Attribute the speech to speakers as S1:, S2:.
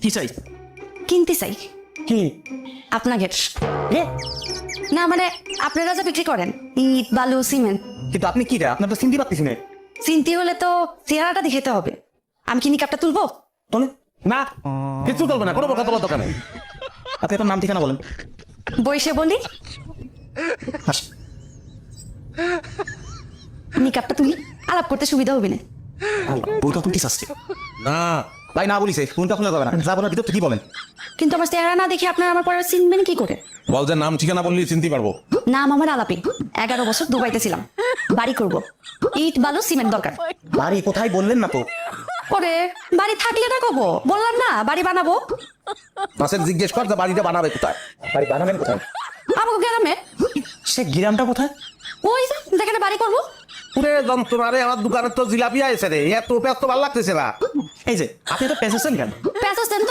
S1: কি চাই?
S2: কিনতে চাই
S1: কি?
S2: আপনাকে।
S1: এ?
S2: না মানে আপনারা যা বিক্রি করেন ইট বালু সিমেন্ট,
S1: কিন্তু আপনি কি রে? আপনার তো চিনতে পারতেছি না।
S2: চিনতে হলে তো চেহারাটা দেখাতে হবে। আমি কি নিকাপটা তুলবো?
S1: তোলে না, কিছু চলবে না, কোনো কথা বলার দরকার নেই। আপনি আপনার নাম ঠিকানা বলেন।
S2: বইসে বলি
S1: হাস।
S2: নিকাপটা তুলি, আলাপ করতে সুবিধা হবে না।
S1: বউটা তুমি কি চাচ্ছে?
S3: না
S1: ভাই না বলিছে, ফোনটা খোলা যাবে না, যা বলার ভিতর থেকে কি বলেন।
S2: কিন্তু আমার চেহারা না দেখে আপনারা আমার পরে চিনবেন কি করে?
S3: বল যে নাম ঠিকানা বললি চিনতে পারবো।
S2: নাম আমার আলাপি, 11 বছর দুবাইতে ছিলাম। বাড়ি করব, ইট বালু সিমেন্ট দরকার।
S1: বাড়ি কোথায় বললেন না তো।
S2: পরে বাড়ি থাকলে না কব, বললাম না বাড়ি বানাবো।
S3: মাসের জিজ্ঞেস কর যে বাড়িটা বানাবে কোথায়।
S1: বাড়ি বানাবেন কোথায়?
S2: আমাকে গ্রামে,
S1: সে গ্রামটা কোথায়?
S2: ওই যে যেখানে বাড়ি করবো।
S3: পুরে যন্ত্রণা রে, আমার দোকানের তো জিলাপি আছে রে, এত পেঁয়াজ তো ভালো লাগতেছে না।
S1: এই যে আপনি তো পেঁচেছেন কেন?